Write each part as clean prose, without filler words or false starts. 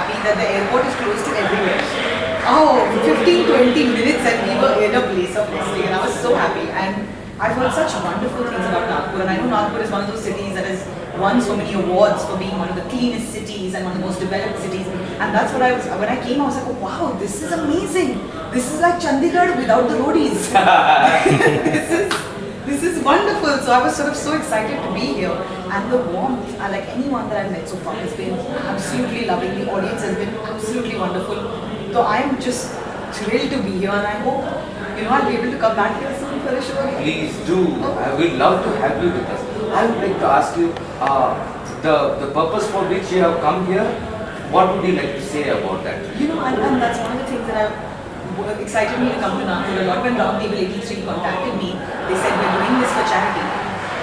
happy that the airport is close to everywhere. Oh, 15-20 minutes and we were in a place of resting and I was so happy. And I've heard such wonderful things about Nagpur, and I know Nagpur is one of those cities that has won so many awards for being one of the cleanest cities and one of the most developed cities. And that's what when I came, I was like, oh, wow, this is amazing. This is like Chandigarh without the roadies. this is wonderful. So I was sort of so excited to be here. And the warmth, like anyone that I've met so far, has been absolutely loving. The audience has been absolutely wonderful. So I'm just thrilled to be here, and I hope I'll be able to come back here soon for a show again. Please do. I would love to have you with us. I would like to ask you the purpose for which you have come here. What would you like to say about that? And that's one of the things that excited me to come to Nagpur a lot. When Roundtable 83 contacted me, they said we're doing this for charity.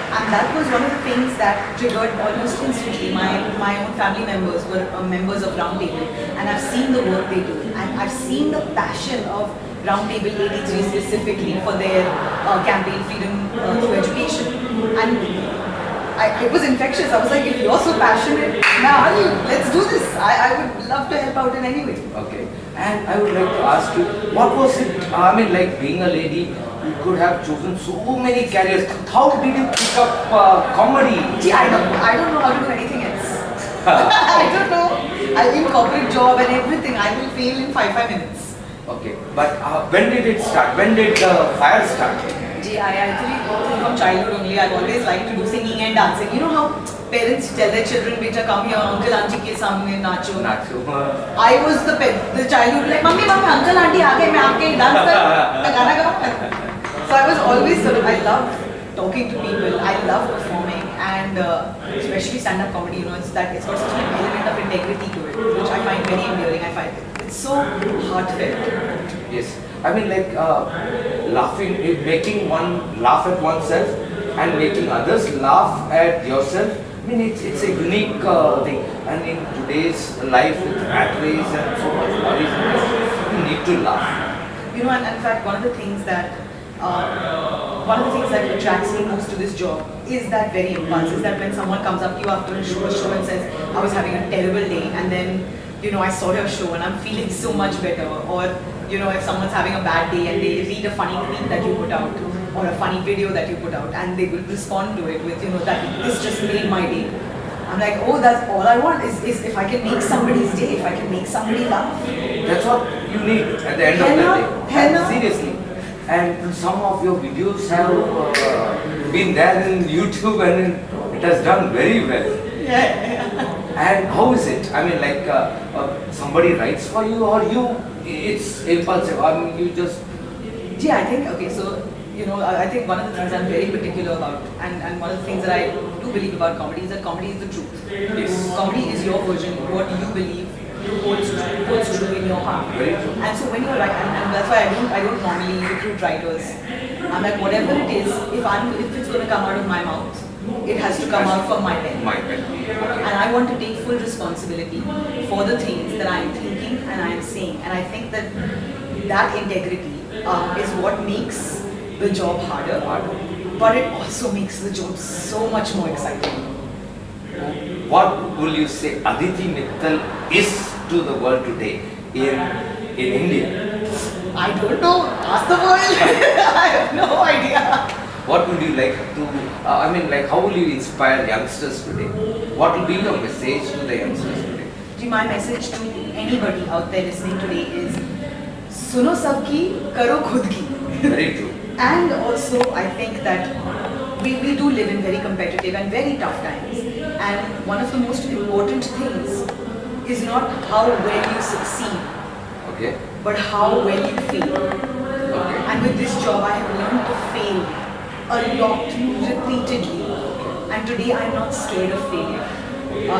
And that was one of the things that triggered almost instantly. My own family members were members of Roundtable, and I've seen the work they do, and I've seen the passion of Roundtable 83 specifically for their campaign Freedom Through Education. And it was infectious. I was like, if you're so passionate, now let's do this. I would love to help out in any way. Okay. And I would like to ask you, what was it, I mean, like being a lady, you could have chosen so many careers. How did you pick up comedy? Gee, I don't know how to do anything else. I don't know. I'll in corporate job and everything. I will fail in 5 minutes. Okay, but when did it start? When did the fire start? Gee, I actually, from childhood only, I've always liked to do singing and dancing. You know how parents tell their children, "Beta, come here, uncle, auntie ke samne nacho." Nacho. I was the childhood like, "Mummy, uncle, auntie, aa gaye, main aapke dance kar, gana gaun." So I was always I love talking to people. I love performing, and especially stand-up comedy. It's got such an element of integrity to it, which I find very endearing. I find it's so heartfelt. Yes, I mean like laughing, making one laugh at oneself and making others laugh at yourself. I mean it's a unique thing, and in today's life with rat race and so much worries, you need to laugh. And in fact, one of the things that attracts me most to this job is that very impulse. Is that when someone comes up to you after a show and says, "I was having a terrible day," and then I saw your show and I'm feeling so much better. Or if someone's having a bad day and they read a funny tweet that you put out or a funny video that you put out, and they will respond to it with that this just made my day. I'm like, oh, that's all I want is if I can make somebody's day, if I can make somebody laugh. That's what you need at the end of the day. Seriously. And some of your videos have been there in YouTube, and it has done very well. Yeah. And how is it? I mean, like somebody writes for you, or it's impulsive. I mean, you just. Gee, I think so. I think one of the things I'm very particular about, and one of the things that I do believe about comedy is that comedy is the truth. Yes. Comedy is your version, what you believe holds true in your heart. Very true. And so when you're and that's why I don't normally recruit writers. I'm like, whatever it is, if it's going to come out of my mouth, it has to come out from my pen. My pen. And I want to take full responsibility for the things that I am thinking and I am saying. And I think that integrity is what makes the job harder, but it also makes the job so much more exciting. What will you say Aditi Mittal is to the world today in India? I don't know. Ask the world. I have no idea. What would you like to, how will you inspire youngsters today? What will be your message to the youngsters today? My message to anybody out there listening today is, suno sabki, karo khud ki. Very true. And also, I think that we do live in very competitive and very tough times. And one of the most important things is not how well you succeed, Okay. but how well you fail. Okay. And with this job, I have learned to fail a lot, repeatedly. And today, I'm not scared of failure.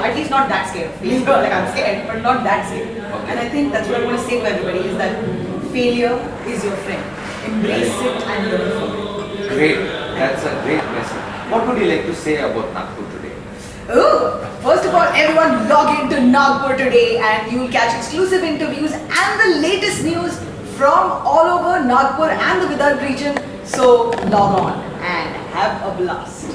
At least not that scared of failure. Like I'm scared, but not that scared. Okay. And I think that's what I want to say to everybody is that failure is your friend. Embrace it and learn from it. Great. That's a great message. What would you like to say about Nagpur today? Oh, first of all, everyone log into Nagpur today and you'll catch exclusive interviews and the latest news from all over Nagpur and the Vidarbha region. So log on and have a blast.